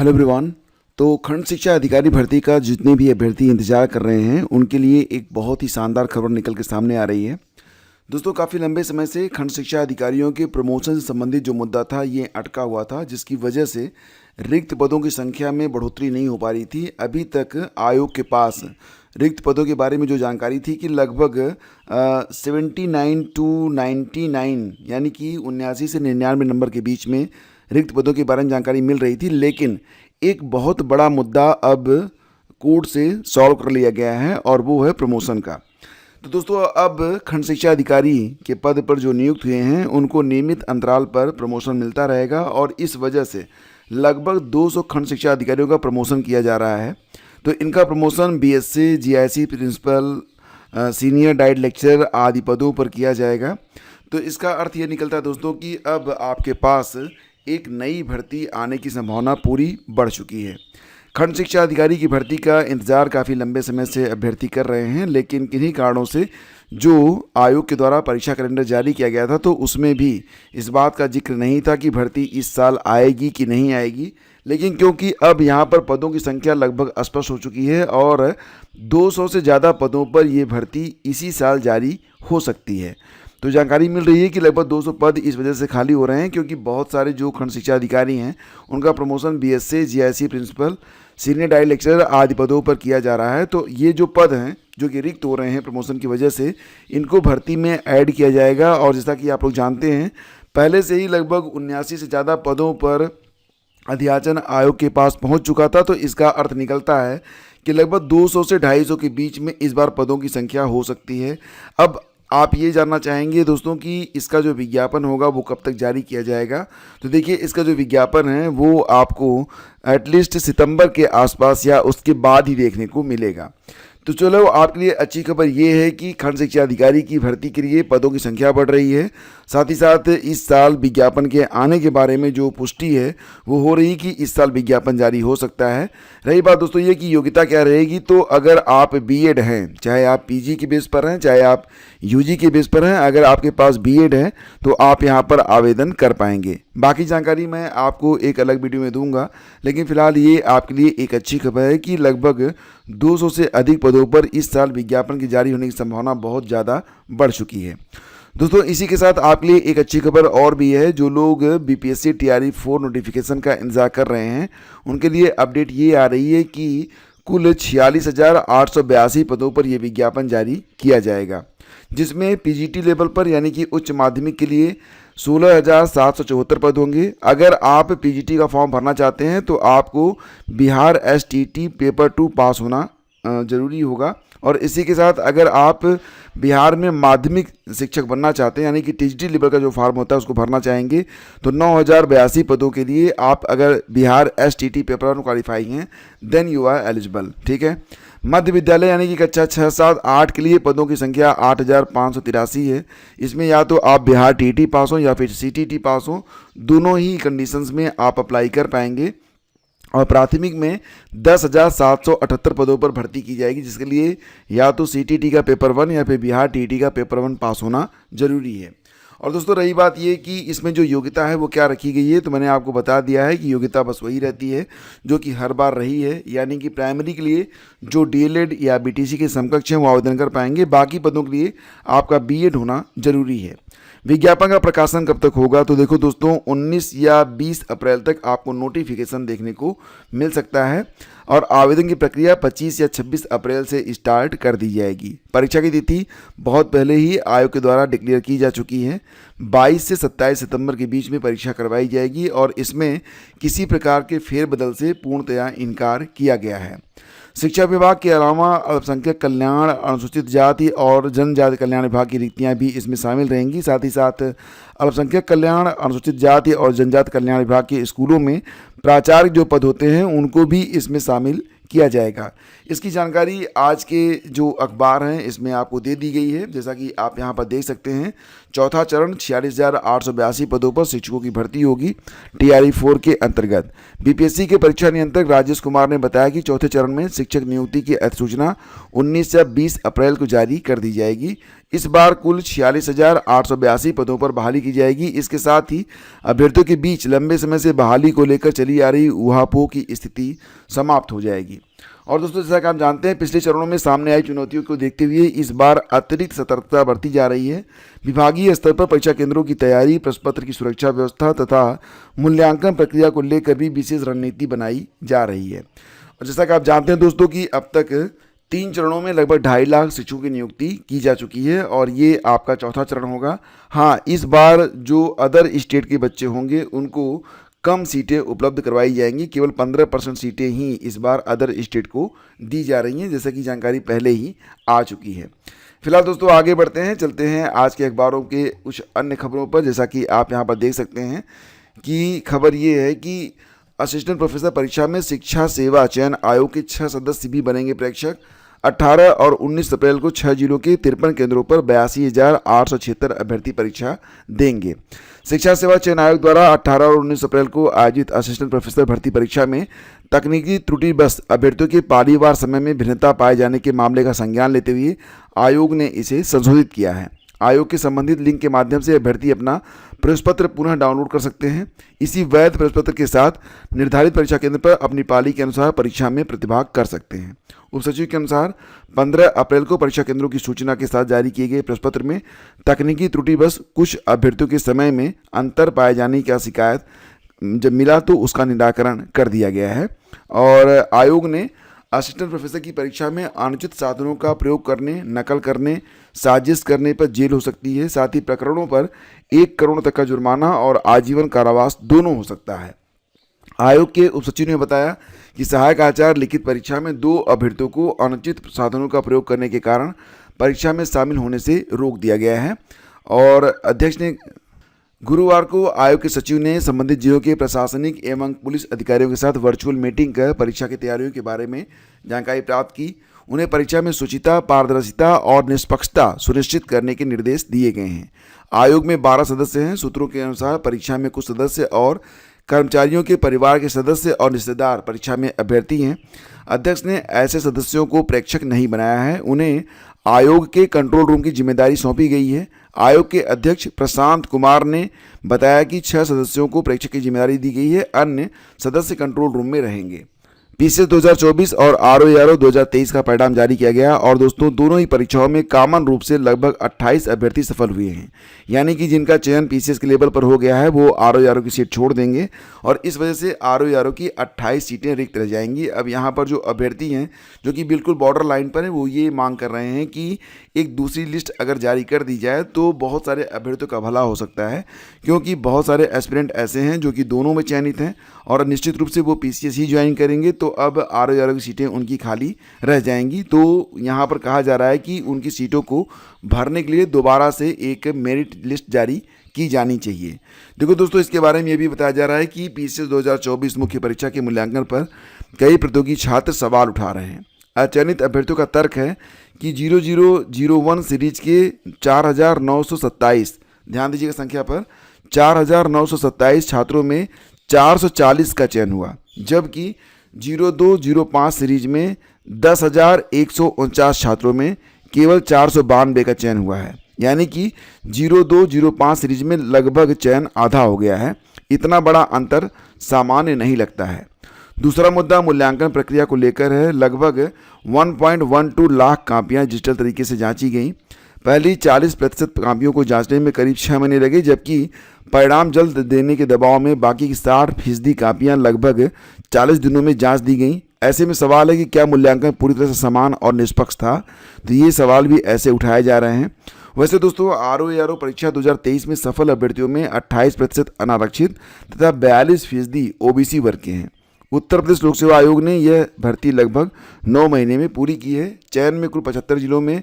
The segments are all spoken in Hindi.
Hello everyone. तो खंड शिक्षा अधिकारी भर्ती का जितने भी अभ्यर्थी इंतजार कर रहे हैं उनके लिए एक बहुत ही शानदार खबर निकल के सामने आ रही है। दोस्तों, काफ़ी लंबे समय से खंड शिक्षा अधिकारियों के प्रमोशन से संबंधित जो मुद्दा था ये अटका हुआ था, जिसकी वजह से रिक्त पदों की संख्या में बढ़ोतरी नहीं हो पा रही थी। अभी तक आयोग के पास रिक्त पदों के बारे में जो जानकारी थी कि लगभग 79 टू 99 यानी कि 79 से 99 नंबर के बीच में रिक्त पदों के बारे में जानकारी मिल रही थी। लेकिन एक बहुत बड़ा मुद्दा अब कोर्ट से सॉल्व कर लिया गया है और वो है प्रमोशन का। तो दोस्तों, अब खंड शिक्षा अधिकारी के पद पर जो नियुक्त हुए हैं उनको नियमित अंतराल पर प्रमोशन मिलता रहेगा और इस वजह से लगभग 200 खंड शिक्षा अधिकारियों का प्रमोशन किया जा रहा है। तो इनका promotion BSC, GIC principal, senior DIET lecturer आदि पदों पर किया जाएगा। तो इसका अर्थ ये निकलता है दोस्तों कि अब आपके पास एक नई भर्ती आने की संभावना पूरी बढ़ चुकी है। खंड शिक्षा अधिकारी की भर्ती का इंतज़ार काफ़ी लंबे समय से अभ्यर्थी कर रहे हैं, लेकिन किन्हीं कारणों से जो आयोग के द्वारा परीक्षा कैलेंडर जारी किया गया था तो उसमें भी इस बात का जिक्र नहीं था कि भर्ती इस साल आएगी कि नहीं आएगी। लेकिन क्योंकि अब यहाँ पर पदों की संख्या लगभग स्पष्ट हो चुकी है और 200 से ज़्यादा पदों पर ये भर्ती इसी साल जारी हो सकती है। तो जानकारी मिल रही है कि लगभग 200 पद इस वजह से खाली हो रहे हैं क्योंकि बहुत सारे जो खंड शिक्षा अधिकारी हैं उनका promotion BSC, GIC principal, senior DIET lecturer आदि पदों पर किया जा रहा है। तो ये जो पद हैं जो कि रिक्त हो रहे हैं प्रमोशन की वजह से, इनको भर्ती में ऐड किया जाएगा। और जैसा कि आप लोग जानते हैं, पहले से ही लगभग 79 से ज़्यादा पदों पर अध्याचन आयोग के पास पहुंच चुका था। तो इसका अर्थ निकलता है कि लगभग 200 से 250 के बीच में इस बार पदों की संख्या हो सकती है। अब आप ये जानना चाहेंगे दोस्तों कि इसका जो विज्ञापन होगा वो कब तक जारी किया जाएगा। तो देखिए, इसका जो विज्ञापन है वो आपको एटलीस्ट सितंबर के आसपास या उसके बाद ही देखने को मिलेगा। तो चलो, आपके लिए अच्छी खबर ये है कि खंड शिक्षा अधिकारी की भर्ती के लिए पदों की संख्या बढ़ रही है। साथ ही साथ इस साल विज्ञापन के आने के बारे में जो पुष्टि है वो हो रही कि इस साल विज्ञापन जारी हो सकता है। रही बात दोस्तों ये कि योग्यता क्या रहेगी, तो अगर आप बीएड हैं, चाहे आप पीजी के बेस पर हैं, चाहे आप यूजी के बेस पर हैं, अगर आपके पास बीएड है तो आप यहाँ पर आवेदन कर पाएंगे। बाकी जानकारी मैं आपको एक अलग वीडियो में दूंगा, लेकिन फिलहाल ये आपके लिए एक अच्छी खबर है कि लगभग 200 से अधिक पदों पर इस साल विज्ञापन की जारी होने की संभावना बहुत ज़्यादा बढ़ चुकी है। दोस्तों, इसी के साथ आपके लिए एक अच्छी खबर और भी है। जो लोग बीपीएससी टीआरई 4 नोटिफिकेशन का इंतजार कर रहे हैं उनके लिए अपडेट ये आ रही है कि कुल 46,882 पदों पर यह विज्ञापन जारी किया जाएगा, जिसमें पीजीटी लेवल पर यानी कि उच्च माध्यमिक के लिए 16,774 पद होंगे। अगर आप पीजीटी का फॉर्म भरना चाहते हैं तो आपको बिहार एसटीटी पेपर 2 पास होना ज़रूरी होगा। और इसी के साथ अगर आप बिहार में माध्यमिक शिक्षक बनना चाहते हैं यानी कि टीजीटी लेवल का जो फॉर्म होता है उसको भरना चाहेंगे तो 9,082 पदों के लिए आप अगर बिहार एसटीटी पेपर 1 क्वालिफाई हैं देन यू आर एलिजिबल। ठीक है। मध्य विद्यालय यानी कि कक्षा 6, 7, 8 के लिए पदों की संख्या 8,583 है। इसमें या तो आप बिहार टीटी पास हो या फिर सीटीटी पास हो, दोनों ही कंडीशंस में आप अप्लाई कर पाएंगे। और प्राथमिक में 10,778 पदों पर भर्ती की जाएगी, जिसके लिए या तो सीटीटी का पेपर 1 या फिर बिहार टीटी का पेपर 1 पास होना जरूरी है। और दोस्तों, रही बात ये कि इसमें जो योग्यता है वो क्या रखी गई है, तो मैंने आपको बता दिया है कि योग्यता बस वही रहती है जो कि हर बार रही है, यानी कि प्राइमरी के लिए जो डीएलएड या बीटीसी के समकक्ष हैं वो आवेदन कर पाएंगे। बाकी पदों के लिए आपका बीएड होना जरूरी है। विज्ञापन का प्रकाशन कब तक होगा, तो देखो दोस्तों, 19 या 20 अप्रैल तक आपको नोटिफिकेशन देखने को मिल सकता है और आवेदन की प्रक्रिया 25 या 26 अप्रैल से स्टार्ट कर दी जाएगी। परीक्षा की तिथि बहुत पहले ही आयोग के द्वारा डिक्लेयर की जा चुकी है। 22 से 27 सितंबर के बीच में परीक्षा करवाई जाएगी और इसमें किसी प्रकार के फेरबदल से पूर्णतया इनकार किया गया है। शिक्षा विभाग के अलावा अल्पसंख्यक कल्याण, अनुसूचित जाति और जनजाति कल्याण विभाग की रिक्तियां भी इसमें शामिल रहेंगी। साथ ही साथ अल्पसंख्यक कल्याण, अनुसूचित जाति और जनजाति कल्याण विभाग के स्कूलों में प्राचार्य जो पद होते हैं उनको भी इसमें शामिल किया जाएगा। इसकी जानकारी आज के जो अखबार हैं इसमें आपको दे दी गई है, जैसा कि आप यहाँ पर देख सकते हैं। चौथा चरण 46,882 पदों पर शिक्षकों की भर्ती होगी TRE 4 के अंतर्गत। बीपीएससी के परीक्षा नियंत्रक राजेश कुमार ने बताया कि चौथे चरण में शिक्षक नियुक्ति की अधिसूचना 19 या 20 अप्रैल को जारी कर दी जाएगी। इस बार कुल 46,882 पदों पर बहाली की जाएगी। इसके साथ ही अभ्यर्थियों के बीच लंबे समय से बहाली को लेकर चली आ रही ऊहापोह की स्थिति समाप्त हो जाएगी। और दोस्तों, जैसा कि आप जानते हैं, पिछले चरणों में सामने आई चुनौतियों को देखते हुए इस बार अतिरिक्त सतर्कता बरती जा रही है। विभागीय स्तर पर परीक्षा केंद्रों की तैयारी, प्रश्न पत्र की सुरक्षा व्यवस्था तथा मूल्यांकन प्रक्रिया को लेकर भी विशेष रणनीति बनाई जा रही है। और जैसा कि आप जानते हैं दोस्तों कि अब तक 3 चरणों में लगभग 2.5 लाख शिक्षकों की नियुक्ति की जा चुकी है और ये आपका चौथा चरण होगा। हाँ, इस बार जो अदर स्टेट के बच्चे होंगे उनको कम सीटें उपलब्ध करवाई जाएंगी। केवल 15% सीटें ही इस बार अदर स्टेट को दी जा रही हैं, जैसा कि जानकारी पहले ही आ चुकी है। फिलहाल दोस्तों आगे बढ़ते हैं, चलते हैं आज के अखबारों के कुछ अन्य खबरों पर। जैसा कि आप यहाँ पर देख सकते हैं कि खबर ये है कि असिस्टेंट प्रोफेसर परीक्षा में शिक्षा सेवा चयन आयोग के 6 सदस्य भी बनेंगे प्रेक्षक। 18 और 19 अप्रैल को 6 जिलों के 53 केंद्रों पर 82,876 अभ्यर्थी परीक्षा देंगे। शिक्षा सेवा चयन आयोग द्वारा 18 और 19 अप्रैल को आयोजित असिस्टेंट प्रोफेसर भर्ती परीक्षा में तकनीकी त्रुटि बस अभ्यर्थियों के पालीवार समय में भिन्नता पाए जाने के मामले का संज्ञान लेते हुए आयोग ने इसे संशोधित किया है। आयोग के संबंधित लिंक के माध्यम से अभ्यर्थी अपना प्रवेश पत्र पुनः डाउनलोड कर सकते हैं। इसी वैध प्रवेश पत्र के साथ निर्धारित परीक्षा केंद्र पर अपनी पाली के अनुसार परीक्षा में प्रतिभाग कर सकते हैं। उप सचिव के अनुसार 15 अप्रैल को परीक्षा केंद्रों की सूचना के साथ जारी किए गए प्रवेश पत्र में तकनीकी त्रुटि बस कुछ अभ्यर्थियों के समय में अंतर पाए जाने की शिकायत जब मिला तो उसका निराकरण कर दिया गया है। और आयोग ने असिस्टेंट प्रोफेसर की परीक्षा में अनुचित साधनों का प्रयोग करने, नकल करने, साजिश करने पर जेल हो सकती है। साथ ही प्रकरणों पर 1 करोड़ तक का जुर्माना और आजीवन कारावास दोनों हो सकता है। आयोग के उप सचिव ने बताया कि सहायक आचार्य लिखित परीक्षा में 2 अभ्यर्थियों को अनुचित साधनों का प्रयोग करने के कारण परीक्षा में शामिल होने से रोक दिया गया है। और अध्यक्ष ने गुरुवार को आयोग के सचिव ने संबंधित जिलों के प्रशासनिक एवं पुलिस अधिकारियों के साथ वर्चुअल मीटिंग कर परीक्षा की तैयारियों के बारे में जानकारी प्राप्त की। उन्हें परीक्षा में शुचिता, पारदर्शिता और निष्पक्षता सुनिश्चित करने के निर्देश दिए गए हैं। आयोग में 12 सदस्य हैं। सूत्रों के अनुसार परीक्षा में कुछ सदस्य और कर्मचारियों के परिवार के सदस्य और रिश्तेदार परीक्षा में अभ्यर्थी हैं। अध्यक्ष ने ऐसे सदस्यों को प्रेक्षक नहीं बनाया है। उन्हें आयोग के कंट्रोल रूम की जिम्मेदारी सौंपी गई है। आयोग के अध्यक्ष प्रशांत कुमार ने बताया कि 6 सदस्यों को प्रेक्षक की जिम्मेदारी दी गई है। अन्य सदस्य कंट्रोल रूम में रहेंगे। पीसीएस 2024 और आरओ 2023 का परिणाम जारी किया गया और दोस्तों दोनों ही परीक्षाओं में कॉमन रूप से लगभग 28 अभ्यर्थी सफल हुए हैं। यानी कि जिनका चयन पीसीएस के लेवल पर हो गया है वो आरओ की सीट छोड़ देंगे और इस वजह से आरओ की 28 सीटें रिक्त रह जाएंगी। अब यहाँ पर जो अभ्यर्थी हैं जो कि बिल्कुल बॉर्डर लाइन पर हैं वो ये मांग कर रहे हैं कि एक दूसरी लिस्ट अगर जारी कर दी जाए तो बहुत सारे अभ्यर्थियों का भला हो सकता है, क्योंकि बहुत सारे एस्पिरेंट ऐसे हैं जो कि दोनों में चयनित हैं और निश्चित रूप से वो पीसीएस ही ज्वाइन करेंगे, तो अब आरओ की सीटें उनकी खाली रह जाएंगी। तो यहाँ पर कहा जा रहा है कि उनकी सीटों को भरने के लिए दोबारा से एक मेरिट लिस्ट जारी की जानी चाहिए। देखो दोस्तों, इसके बारे में ये भी बताया जा रहा है कि पीसीएस 2024 मुख्य परीक्षा के मूल्यांकन पर कई प्रतियोगी छात्र सवाल उठा रहे हैं। अचयनित अभ्यर्थियों का तर्क है कि 0001 सीरीज के 4,927, ध्यान दीजिएगा संख्या पर, 4,927 छात्रों में 440 का चयन हुआ, जबकि 0205 सीरीज में 10,149 छात्रों में केवल 492 का चयन हुआ है। यानी कि 0205 सीरीज में लगभग चयन आधा हो गया है। इतना बड़ा अंतर सामान्य नहीं लगता है। दूसरा मुद्दा मूल्यांकन प्रक्रिया को लेकर है। लगभग 1.12 लाख कापियाँ डिजिटल तरीके से जांची गईं। पहली 40% कापियों को जांचने में करीब 6 महीने लगे, जबकि परिणाम जल्द देने के दबाव में बाकी की 60% कापियाँ लगभग 40 दिनों में जांच दी गईं। ऐसे में सवाल है कि क्या मूल्यांकन पूरी तरह से समान और निष्पक्ष था? तो ये सवाल भी ऐसे उठाए जा रहे हैं। वैसे दोस्तों, आरओ परीक्षा 2023 में सफल अभ्यर्थियों में 28% अनारक्षित तथा 42% ओबीसी वर्ग के हैं। उत्तर प्रदेश लोक सेवा आयोग ने यह भर्ती लगभग 9 महीने में पूरी की है। चयन में कुल 75 जिलों में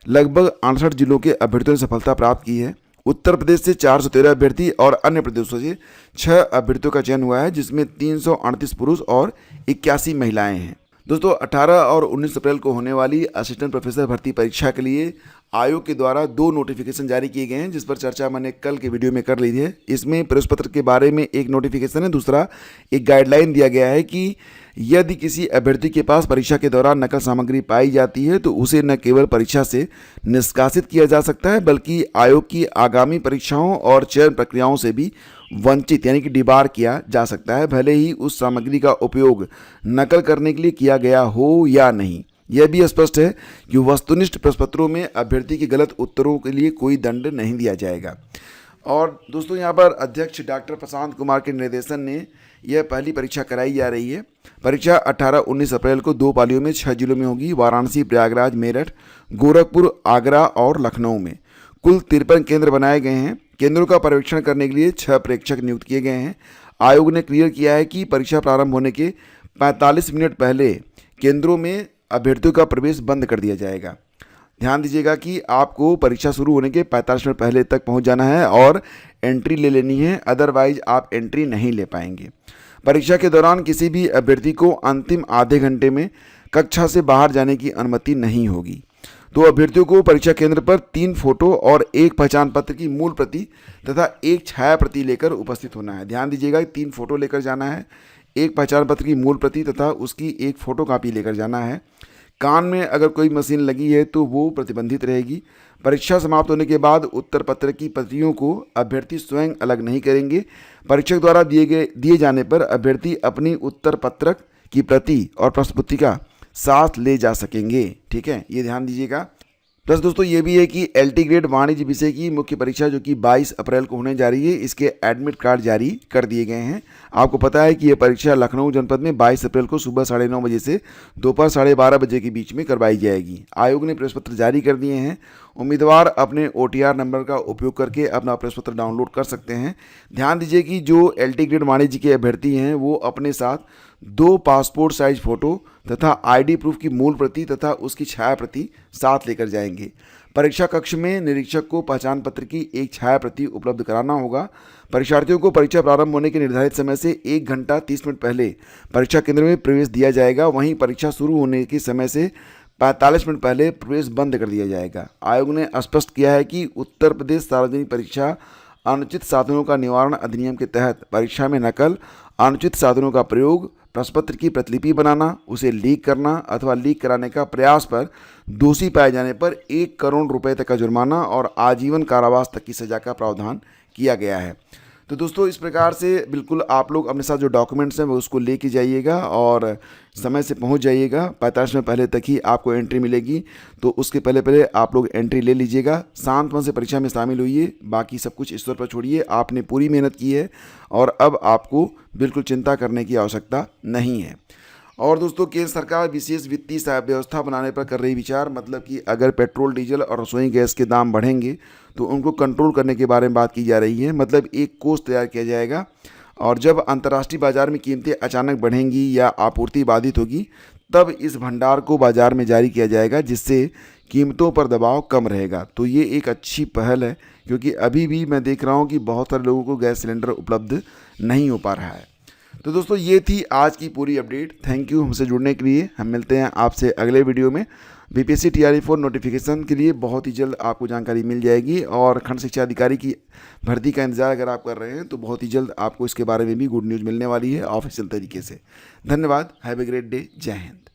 लगभग 68 जिलों के अभ्यर्थियों ने सफलता प्राप्त की है। उत्तर प्रदेश से 413 अभ्यर्थी और अन्य प्रदेशों से 6 अभ्यर्थियों का चयन हुआ है, जिसमें 338 पुरुष और 81 महिलाएं हैं। दोस्तों, 18 और 19 अप्रैल को होने वाली असिस्टेंट प्रोफेसर भर्ती परीक्षा के लिए आयोग के द्वारा 2 नोटिफिकेशन जारी किए गए हैं, जिस पर चर्चा मैंने कल के वीडियो में कर ली है। इसमें प्रवेश पत्र के बारे में एक नोटिफिकेशन है, दूसरा एक गाइडलाइन दिया गया है कि यदि किसी अभ्यर्थी के पास परीक्षा के दौरान नकल सामग्री पाई जाती है तो उसे न केवल परीक्षा से निष्कासित किया जा सकता है, बल्कि आयोग की आगामी परीक्षाओं और चयन प्रक्रियाओं से भी वंचित यानी कि डिबार किया जा सकता है, भले ही उस सामग्री का उपयोग नकल करने के लिए किया गया हो या नहीं। यह भी स्पष्ट है कि वस्तुनिष्ठ प्रश्नपत्रों में अभ्यर्थी के गलत उत्तरों के लिए कोई दंड नहीं दिया जाएगा। और दोस्तों, यहाँ पर अध्यक्ष डॉक्टर प्रशांत कुमार के निर्देशन ने यह पहली परीक्षा कराई जा रही है। परीक्षा 18-19 अप्रैल को 2 पालियों में 6 जिलों में होगी, वाराणसी, प्रयागराज, मेरठ, गोरखपुर, आगरा और लखनऊ में। कुल 53 केंद्र बनाए गए हैं। केंद्रों का पर्यवेक्षण करने के लिए 6 प्रेक्षक नियुक्त किए गए हैं। आयोग ने क्लियर किया है कि परीक्षा प्रारंभ होने के 45 मिनट पहले केंद्रों में अभ्यर्थियों का प्रवेश बंद कर दिया जाएगा। ध्यान दीजिएगा कि आपको परीक्षा शुरू होने के 45 मिनट पहले तक पहुंच जाना है और एंट्री ले लेनी है, अदरवाइज आप एंट्री नहीं ले पाएंगे। परीक्षा के दौरान किसी भी अभ्यर्थी को अंतिम आधे घंटे में कक्षा से बाहर जाने की अनुमति नहीं होगी। तो अभ्यर्थियों को परीक्षा केंद्र पर 3 फोटो और 1 पहचान पत्र की मूल प्रति तथा 1 छाया प्रति लेकर उपस्थित होना है। ध्यान दीजिएगा, 3 फोटो लेकर जाना है, 1 पहचान पत्र की मूल प्रति तथा उसकी 1 फोटो कापी लेकर जाना है। कान में अगर कोई मशीन लगी है तो वो प्रतिबंधित रहेगी। परीक्षा समाप्त होने के बाद उत्तर पत्र की प्रतियों को अभ्यर्थी स्वयं अलग नहीं करेंगे। परीक्षक द्वारा दिए जाने पर अभ्यर्थी अपनी उत्तर पत्रक की प्रति और प्रश्न पुस्तिका साथ ले जा सकेंगे। ठीक है, ये ध्यान दीजिएगा। प्लस दोस्तों, ये भी है कि LT ग्रेड वाणिज्य विषय की मुख्य परीक्षा जो कि 22 अप्रैल को होने जा रही है, इसके एडमिट कार्ड जारी कर दिए गए हैं। आपको पता है कि ये परीक्षा लखनऊ जनपद में 22 अप्रैल को सुबह 9:30 बजे से दोपहर 12:30 बजे के बीच में करवाई जाएगी। आयोग ने प्रवेश पत्र जारी कर दिए हैं। उम्मीदवार अपने OTR नंबर का उपयोग करके अपना प्रवेश पत्र डाउनलोड कर सकते हैं। ध्यान दीजिए कि जो LT ग्रेड वाणिज्य के अभ्यर्थी हैं वो अपने साथ 2 पासपोर्ट साइज फोटो तथा ID प्रूफ की मूल प्रति तथा उसकी छाया प्रति साथ लेकर जाएंगे। परीक्षा कक्ष में निरीक्षक को पहचान पत्र की 1 छाया प्रति उपलब्ध कराना होगा। परीक्षार्थियों को परीक्षा प्रारंभ होने के निर्धारित समय से 1 घंटा 30 मिनट पहले परीक्षा केंद्र में प्रवेश दिया जाएगा। वहीं परीक्षा शुरू होने के समय से 45 मिनट पहले प्रवेश बंद कर दिया जाएगा। आयोग ने स्पष्ट किया है कि उत्तर प्रदेश सार्वजनिक परीक्षा अनुचित साधनों का निवारण अधिनियम के तहत परीक्षा में नकल, अनुचित साधनों का प्रयोग, प्रश्नपत्र की प्रतिलिपि बनाना, उसे लीक करना अथवा लीक कराने का प्रयास पर दोषी पाए जाने पर 1 करोड़ रुपए तक का जुर्माना और आजीवन कारावास तक की सजा का प्रावधान किया गया है। तो दोस्तों, इस प्रकार से बिल्कुल आप लोग अपने साथ जो डॉक्यूमेंट्स हैं वो उसको लेके जाइएगा और समय से पहुंच जाइएगा। 45 मिनट पहले तक ही आपको एंट्री मिलेगी, तो उसके पहले आप लोग एंट्री ले लीजिएगा। शांत मन से परीक्षा में शामिल होइए, बाकी सब कुछ ईश्वर पर छोड़िए। आपने पूरी मेहनत की है और अब आपको बिल्कुल चिंता करने की आवश्यकता नहीं है। और दोस्तों, केंद्र सरकार विशेष वित्तीय व्यवस्था बनाने पर कर रही विचार, मतलब कि अगर पेट्रोल, डीजल और रसोई गैस के दाम बढ़ेंगे तो उनको कंट्रोल करने के बारे में बात की जा रही है। मतलब एक कोष तैयार किया जाएगा और जब अंतर्राष्ट्रीय बाजार में कीमतें अचानक बढ़ेंगी या आपूर्ति बाधित होगी तब इस भंडार को बाजार में जारी किया जाएगा, जिससे कीमतों पर दबाव कम रहेगा। तो ये एक अच्छी पहल है, क्योंकि अभी भी मैं देख रहा हूँ कि बहुत सारे लोगों को गैस सिलेंडर उपलब्ध नहीं हो पा रहा है। तो दोस्तों, ये थी आज की पूरी अपडेट। थैंक यू हमसे जुड़ने के लिए। हम मिलते हैं आपसे अगले वीडियो में। BPSC TRE4 नोटिफिकेशन के लिए बहुत ही जल्द आपको जानकारी मिल जाएगी और खंड शिक्षा अधिकारी की भर्ती का इंतजार अगर आप कर रहे हैं तो बहुत ही जल्द आपको इसके बारे में भी गुड न्यूज़ मिलने वाली है ऑफिशियल तरीके से। धन्यवाद। Have a great day. जय हिंद।